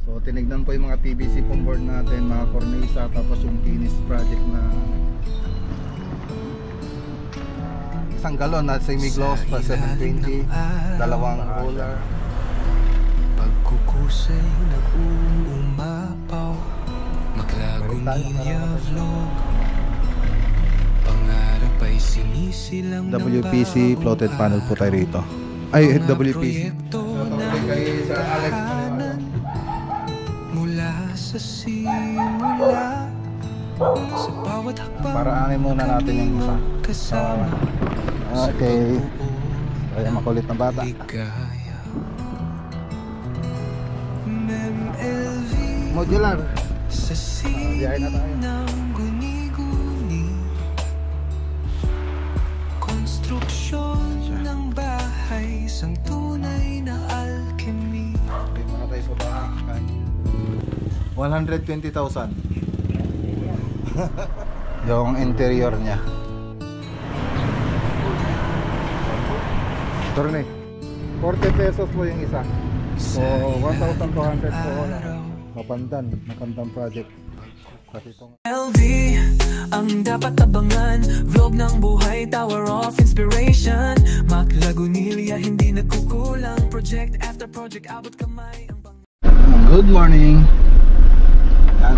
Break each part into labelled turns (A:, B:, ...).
A: So tinignan po yung mga PVC foam board natin, mga cornisa, tapos yung finish project na isang galon na semi-gloss pa 720, dalawang roller.
B: Pagkukusay nag-uumapaw, Maglagunilya vlog, pangarap ay sinisilang
A: WPC floated panel po tayo rito. Ay, WPC.
B: Mula sa simula, sa bawat hakbang
A: Paraanin muna natin yung isa.
B: kasama.
A: Okay. Kaya makulit na bata. Modular.
B: Sa
A: Biyahe na tayo.
B: ng guni-guni, konstruksyon ng bahay, isang tunay na alchemy.
A: Okay, muna tayo sa bahay. 120,000. Yung interior niya. Turne. 40 pesos po yung isa. So 1,200 po. Mapandan project. Kasi itong
B: LV, ang dapat abangan, vlog ng buhay, tower of inspiration. Maglagunilya, hindi nagkukulang, project after project, abot kamay ang
A: Good morning.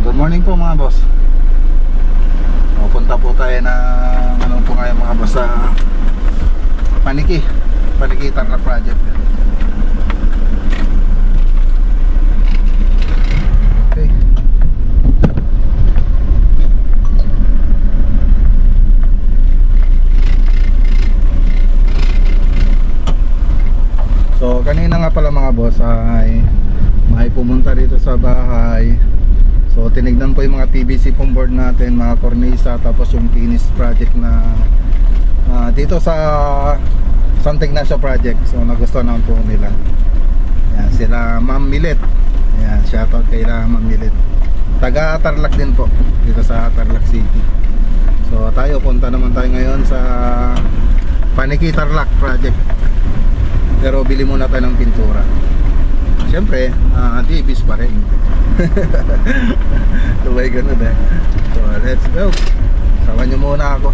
A: Good morning po mga boss. Pupunta po tayo na ano po ngayon mga boss sa Paniki Tarlac project. Okay. So kanina nga pala mga boss ay may pumunta dito sa bahay. So tinignan po yung mga PVC foam board natin, mga cornisa, tapos yung finish project na dito sa Santa Ignacio project. So nagustuhan naman po nila. Yan, sila Ma'am Milet. Yan, shoutout kay Ma'am Milet. Taga Tarlac din po, dito sa Tarlac City. So tayo, punta naman tayo ngayon sa Paniki Tarlac project. Pero bili muna tayo ng pintura. Siyempre, DBs pa rin. Tuway ganun eh. So let's go. Sawan nyo muna ako.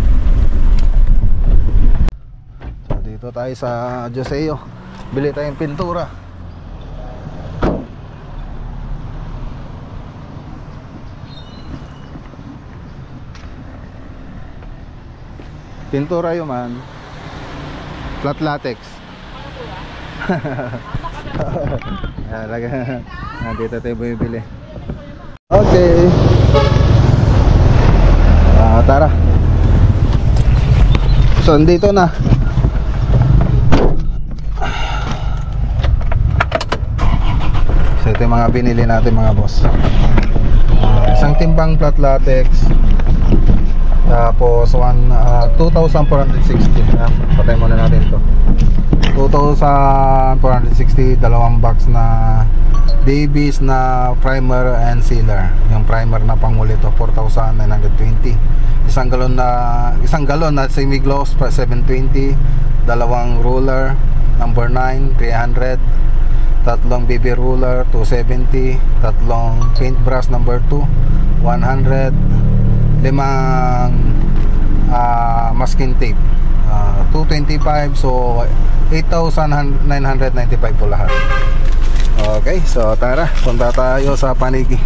A: So dito tayo sa Joseo. Bili tayong pintura. Pintura yun man. Flat latex. Dito tayo bibili. Okay. Tara. So andito na. So ito yung mga binili natin mga boss. Isang timbang flat latex. Tapos 2,460. Patay muna natin ito. 2,460, dalawang box na Davies na primer and sealer. Yung primer na panguli to 4,920. Isang galon na semi-gloss pa 720, dalawang ruler number 9 300, tatlong BB ruler 270, tatlong paintbrush number 2 100, limang masking tape 225, so 8,995 po lahat. Okay, so tara, punta tayo sa Paniki.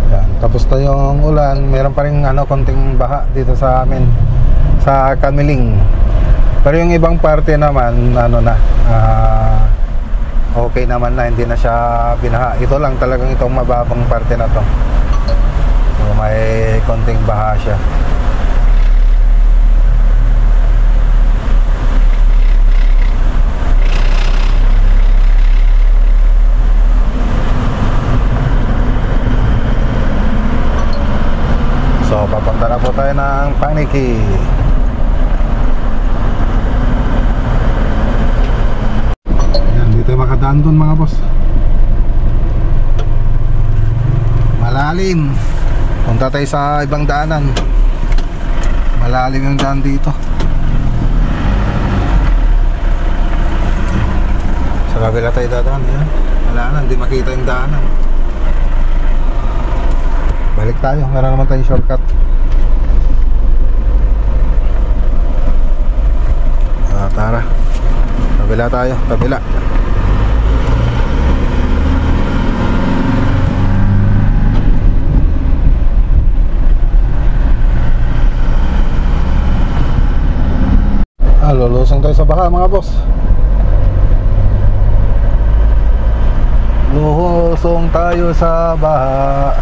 A: Yan, tapos tayong ulan, meron pa rin konting baha dito sa amin sa Kamiling. Pero yung ibang parte naman okay naman na, hindi na siya binaha. Ito lang talagang itong mababang parte na to. So may konting baha siya. So papunta na po tayo ng Paniki. Ayan, dito yung makadaan doon mga boss. Malalim. Punta tayo sa ibang daanan. Malalim yung daan dito. So Kabila tayo dadaan. Ayan. Wala na, hindi makita yung daanan. Balik tayo, meron naman tayong shortcut. Tara, kabila tayo, kabila. Lulusong tayo sa baka mga boss. Lulusong tayo sa baha.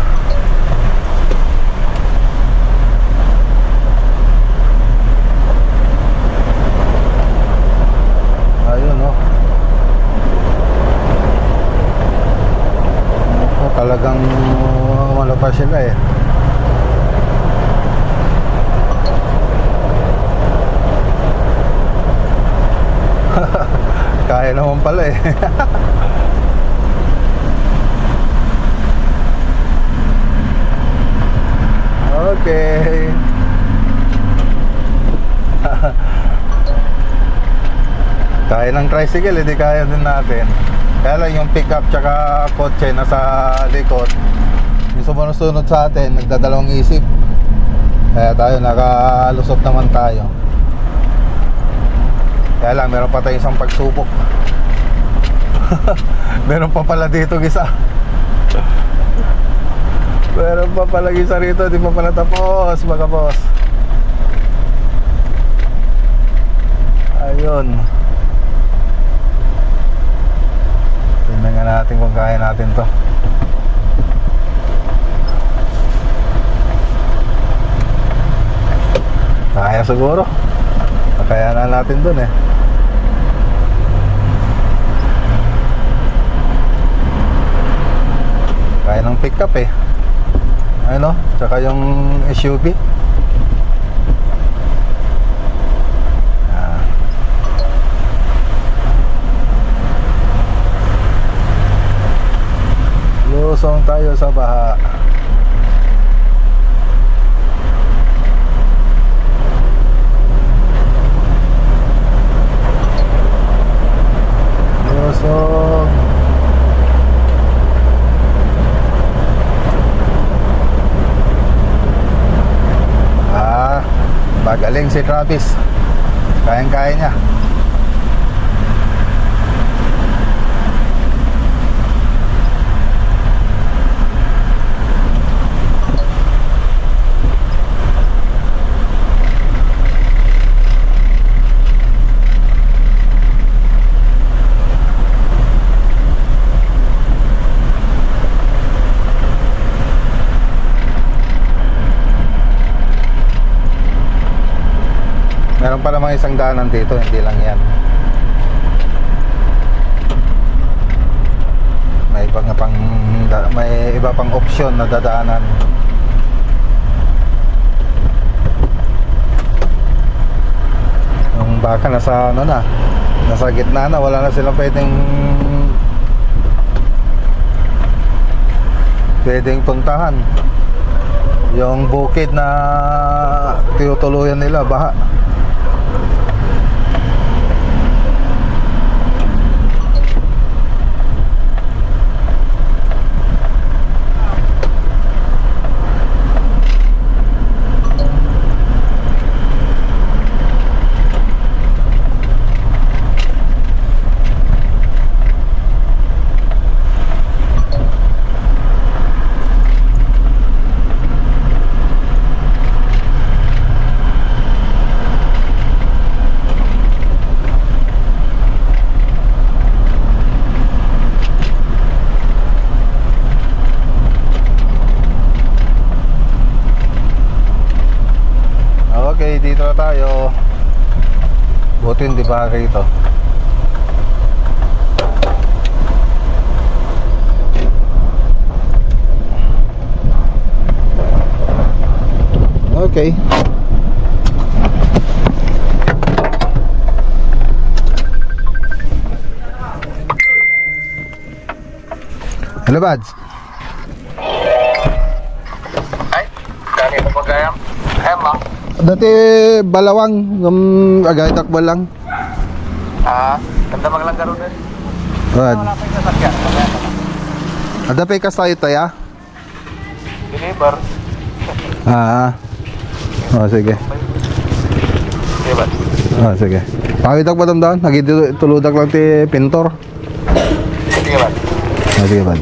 A: Ayun oh. Talagang wala pa sila eh. Kaya naman pala eh. Okay. Kaya ng tricycle, hindi kaya din natin. Kaya lang yung pickup tsaka kotse nasa likod, yung sumunod sa atin, nagdadalawang isip. Kaya tayo, nakalusot naman tayo. Kaya lang, meron pa tayo isang pagsubok. Meron pa pala dito isa. Meron pa pala isa rito, di pa pala tapos mga boss. Ayun. Tingnan nga natin kung kaya natin to. Kaya siguro. Kaya na natin dun eh. Kaya ng pickup eh. Ano? Tsaka yung SUV. Lusong tayo sa baha. Lusong. Magaling si Travis. Kayang-kaya niya. Meron pa namang isang daanan dito, hindi lang yan. May iba pang opsyon na dadaanan. Yung baka nasa ano na, nasa gitna na, wala na silang pwedeng puntahan. Yung bukid na tinutuluyan nila, baha. Okay, dito na tayo. Buti hindi ba rito. Okay. Hello, Bads.
C: Ay, kanino pa kaya? Emma?
A: Dati balawang, agay takbo lang.
C: Ganda maglang garo din.
A: Rad.
C: Wala pa yung sasakyan.
A: Adapay ka tayo tayo.
C: Deliver.
A: Sige.
C: Okay, bad.
A: Sige. Pakitak pa damdaan. Nagituludak lang ti pintor.
C: Sige, bad.
A: Sige, bad.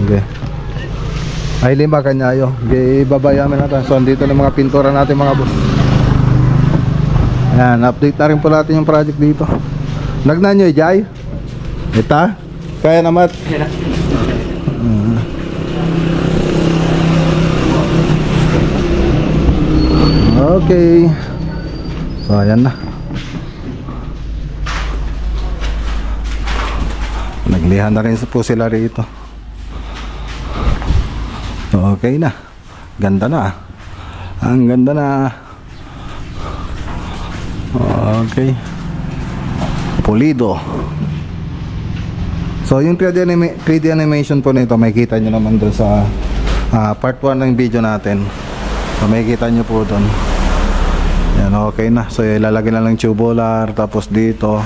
A: Okay. Ay lima kanyayo. Ibabayamin natin. So andito na mga pintura natin mga boss. Ayan, update na rin po natin yung project dito. Nagnan nyo, Jai? Ita? Kaya naman. Okay. So ayan na. Naglihan na rin po sila rito. Okay na. Ganda na. Ang ganda na. Okay. Pulido. So yung 3D animation po nito, makikita nyo naman doon sa part 1 ng video natin. So makikita nyo po doon. Yan, okay na. So ilalagay na lang tubular. Tapos dito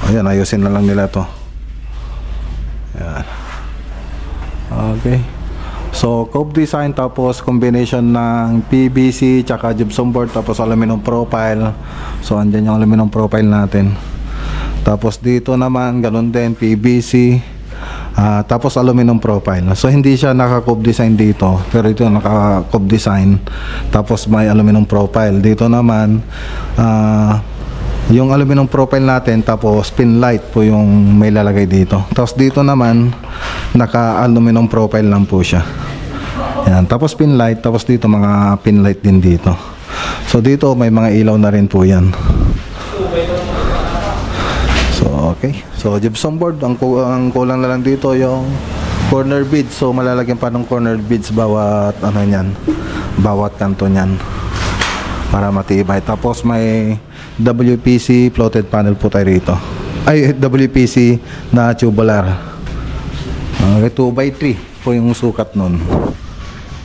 A: ayan, ayusin na lang nila to. Yan. Okay. So cove design, tapos combination ng PVC tsaka gypsum board, tapos aluminum profile. So andyan yung aluminum profile natin. Tapos dito naman ganun din, PVC, tapos aluminum profile. So hindi siya naka-cove design dito, pero ito naka-cove design, tapos may aluminum profile. Dito naman yung aluminum profile natin, tapos pin light po yung may lalagay dito. Tapos dito naman naka aluminum profile lang po siya. Yan, tapos pin light, tapos dito mga pin light din dito. So dito may mga ilaw na rin po yan. So okay. So gypsum board, ang kulang na lang dito yung corner beads. So malalagyan pa ng corner beads bawat ano niyan, bawat kanto niyan para matibay. Tapos may WPC floated panel po tayo rito. Ay, WPC na tubular. Okay, 2x3 po yung sukat nun.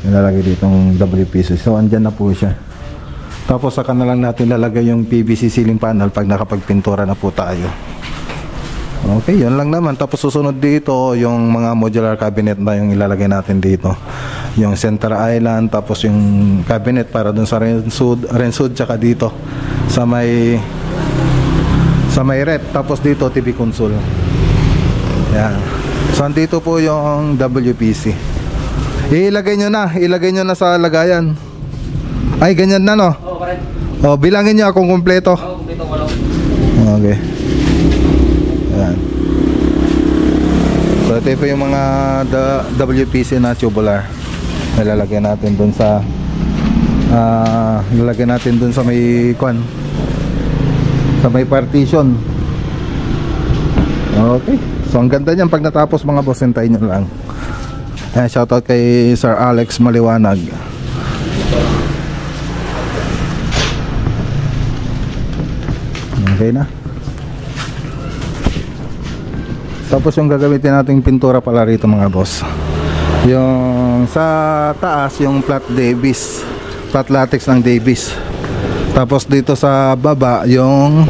A: Nilalagay ditong WPC. So andyan na po siya. Tapos saka na lang natin lalagay yung PVC ceiling panel pag nakapagpintura na po tayo. Okay, yun lang naman. Tapos susunod dito yung mga modular cabinet na yung ilalagay natin dito. Yung center island, tapos yung cabinet para dun sa Rensud tsaka dito sa may rep. Tapos dito TV console. Yan. So andito po yung WPC. Ilagay nyo na sa lagayan. Ay, ganyan na, no?
D: Oo, correct.
A: O, bilangin nyo akong kumpleto.
D: Oo, kumpleto ko lang.
A: Okay. Ayan. So ito po yung mga WPC na tubular. Lalagyan natin dun sa may sa may partition. Okay. So ang ganda niyan pag natapos mga boss, hintayin nyo lang. Ayan, shoutout kay Sir Alex Maliwanag. Okay na. Tapos yung gagamitin nating pintura pala rito mga boss, yung sa taas yung flat Davis, flat latex ng Davis. Tapos dito sa baba yung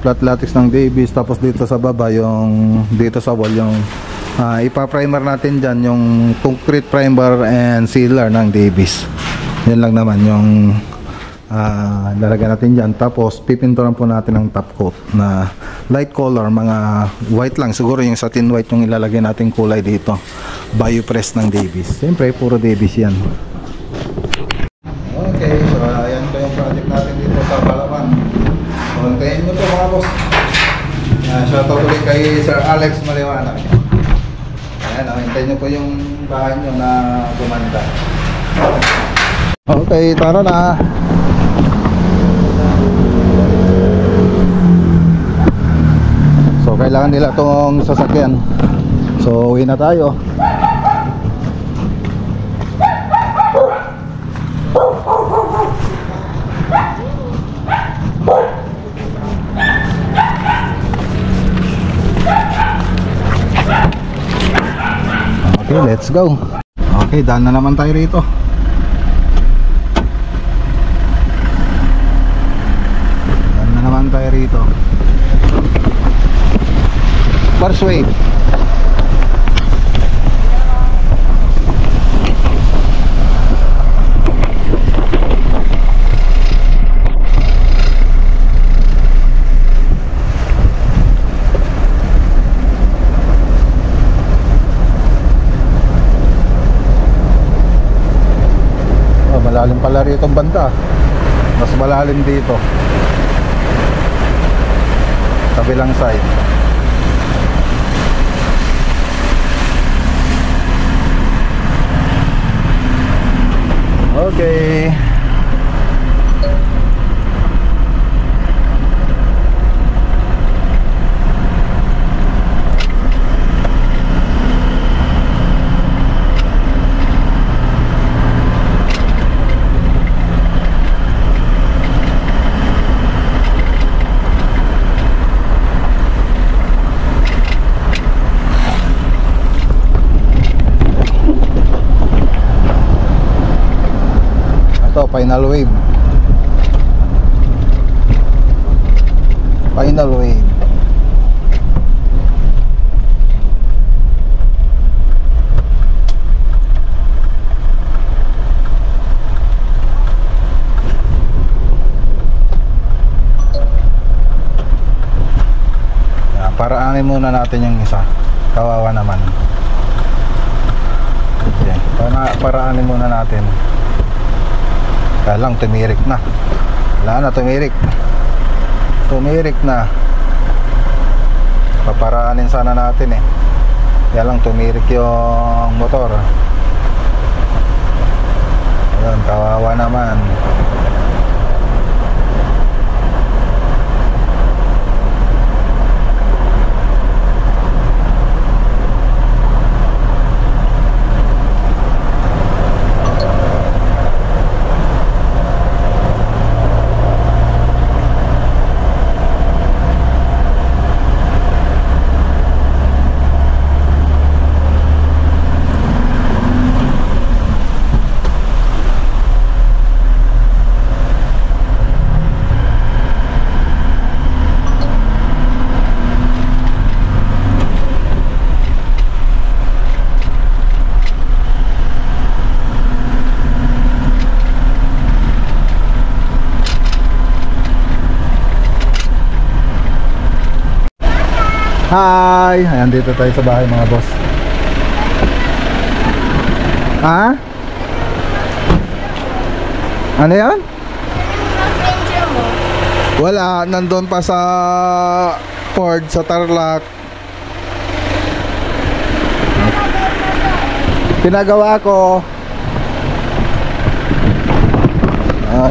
A: flat latex ng Davis. Tapos dito sa baba yung dito sa wall yung ipa-primer natin dyan yung concrete primer and sealer ng Davis. Yan lang naman yung lalagyan natin dyan. Tapos pipinturan po natin ng top coat na light color, mga white lang siguro, yung satin white yung ilalagay natin kulay dito. Biopress ng Davis. Siyempre puro Davis yan. Okay, so ayan po yung project natin dito sa Palawan. Kontayin mo to mga boss. Shoutout ulit kay Sir Alex Maliwanag. Ayan, hintayin nyo po yung bahay nyo na gumanda. Okay, tara na. So kailangan nila itong sasakyan. So uwi na tayo. Okay, let's go. Okay, daan na naman tayo rito. Daan na naman tayo rito. First wave. Malalim pala rito ang banda. Mas malalim dito. Kabilang side. Okay. Final wave. Final wave. Paraanin muna natin yung isa. Kawawa naman. Okay. Paraanin muna natin. Kaya lang tumirik na. Wala na, tumirik. Tumirik na. Paparaanin sana natin eh. Kaya lang tumirik yung motor. Ayun, kawawa naman. Hi! Ayan, dito tayo sa bahay mga boss. Ha? Ano yan? Wala, nandun pa sa Ford, sa Tarlac. Pinagawa ko.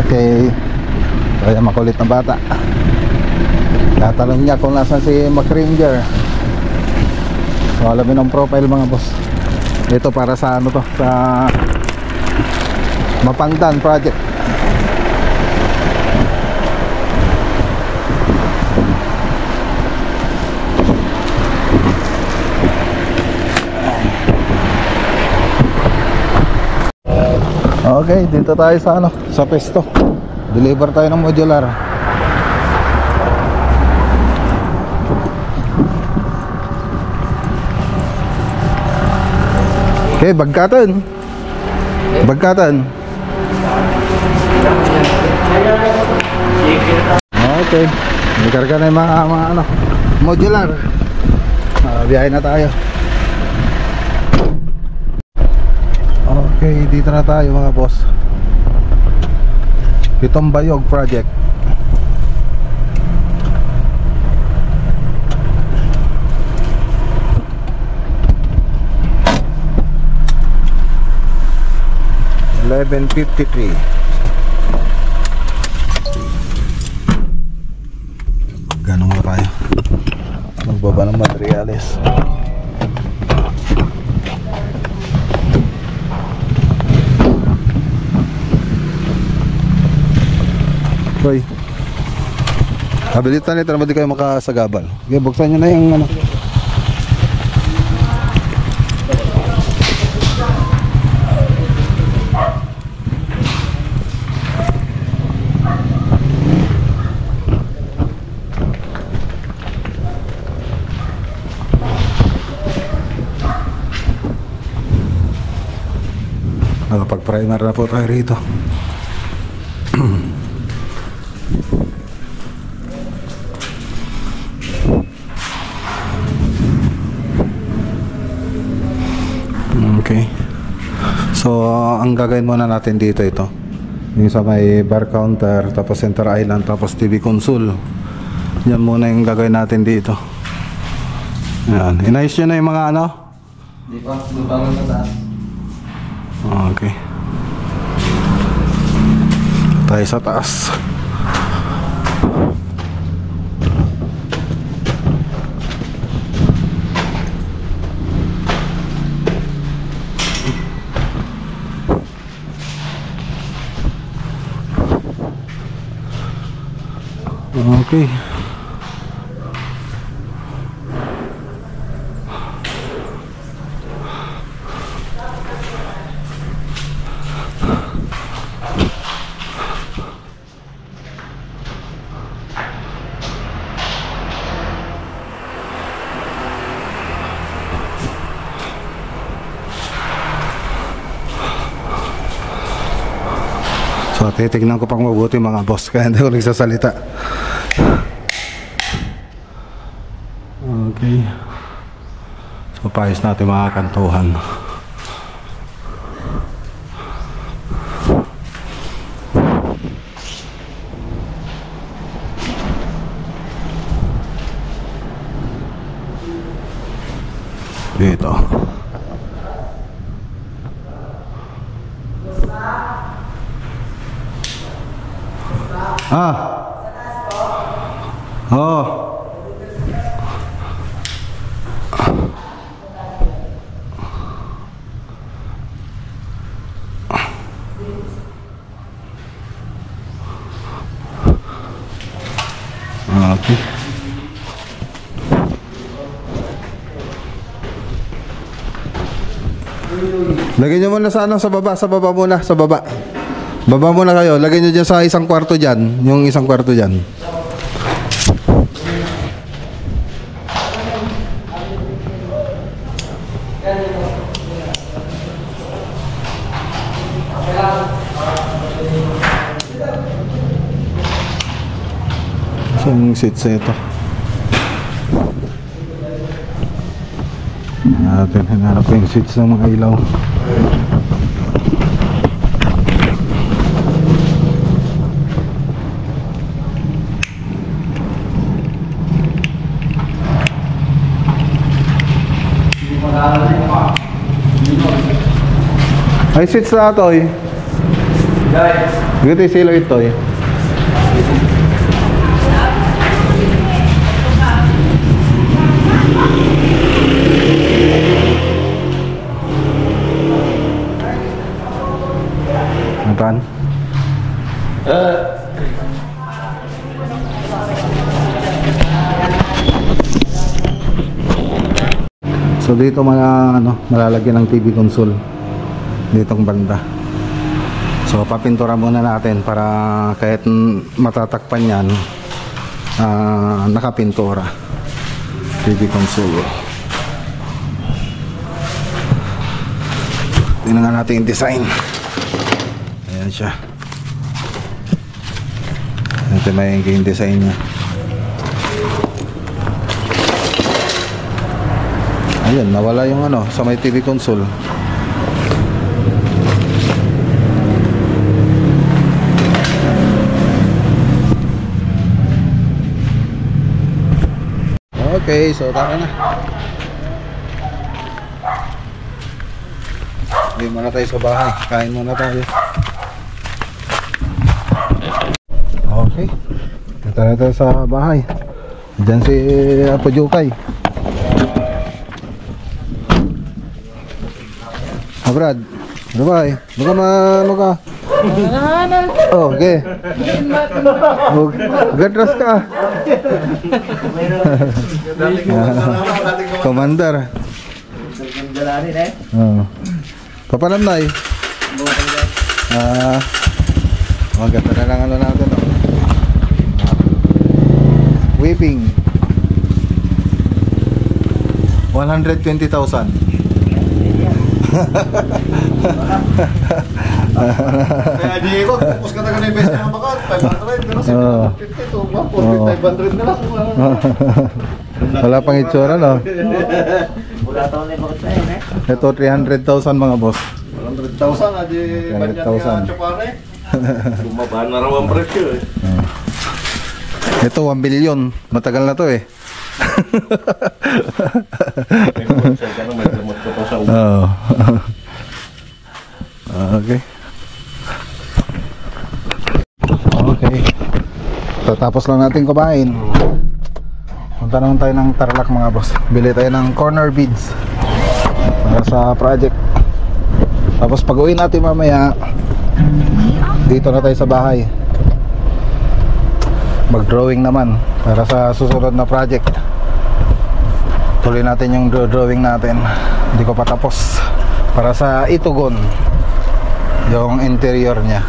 A: Okay. Ayan, makulit na bata. Tatanong niya kung nasan si McRanger. So alamin ang profile mga boss. Ito para sa ano to, sa Mapangdan project. Okay, dito tayo sa ano, sa pesto. Deliver tayo ng modular. Okay, bagkatan. Bagkatan. Okay. Ikarga na yung mga ano, modular. Biyahe na tayo. Okay, dito na tayo mga boss. Pitong Bayog project. $11.53. Ganun na tayo. Magbaba ng materials. Hoy. Habilitan nito naman di kayo makasagabal. Okay, buksan nyo na yung ano. Mag-primer na po tayo rito. Okay. So, ang gagawin muna natin dito ito. Yung sa may bar counter, tapos center island, tapos TV console. Yan muna yung gagawin natin dito. Yan. Inayos nyo na yung mga ano?
D: Di pa, lubangan sa taas.
A: Okay. Tayo sa taas. Okay. So, titignan ko pang mabuti mga boss, kaya hindi ko nagsasalita. Okay. So, paayos natin mga kantuhan. Dito. Oh. Okay. Lagay nyo muna sa ano, sa baba muna, sa baba. Baba muna kayo, lagay nyo dyan sa isang kwarto dyan, yung isang kwarto dyan. Saan yung seats na ito? Natin, hinarap ko yung seats ng mga ilaw. Ay, seats na ito eh. Gito yung silo ito eh. Nataan? So dito malalagyan ng TV console ditong banda. So papintura muna natin para kahit matatakpan yan, nakapintura. TV console. Tingnan nga natin yung design. Ayan siya. Ito may yung design niya. Ayun, nawala yung sa may TV console. Okay, so tara na. Hindi muna tayo sa bahay. Kain muna tayo. Okay. Punta na tayo sa bahay. Diyan si Apo Jukay. Brad, bye. Ano ka? Oh, okay. Gatras ka. Commander. Oh. Papanamnay. Maganda na lang natin. Whipping. 120,000.
E: Kaya di ko, tapos ka na ganun yung best na makat, 500, pero
A: Oo.
E: 750 to, 500 na lang.
A: Wala pang itsura, no?
D: Wala taon na yung bakit na yun eh.
A: Ito 300,000 mga boss.
E: 100,000 na di banyan
A: 100,000.
E: niya Chopare.
C: Bumaba na raw ang presyo eh.
A: Ito 1 billion. Matagal na to eh.
C: May konsel ka na, may gamot ka pa sa ulo.
A: Oo. Okay. Okay. Tatapos lang natin kumain. Punta naman tayo ng Tarlac mga boss. Bili tayo ng corner beads para sa project. Tapos pag uwi natin mamaya, dito na tayo sa bahay. Mag-drawing naman para sa susunod na project. Tuloy natin yung drawing natin. Hindi ko pa tapos. Para sa Itugon, yung interior niya.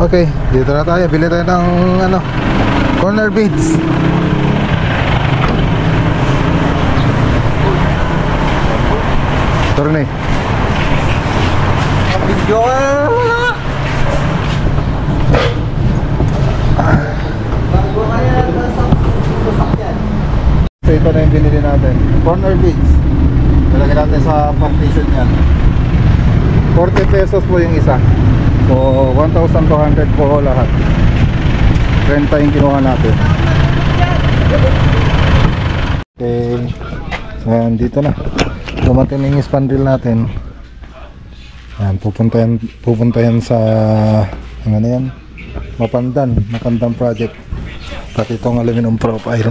A: Okay, dito na tayo. Bili tayo ng ano, corner beads. Turun eh.
E: Video ka!
A: So ito na yung binili natin. Corner beads. Talagyan natin sa partition yan. 40 pesos po yung isa. So 1,200 po lahat. 30 yung kinuha natin. Okay. So yan, dito na. Dumating na yung spandrel natin. Yan, pupunta yan sa ano na yan? Mapandang project. Pati itong aluminum profile.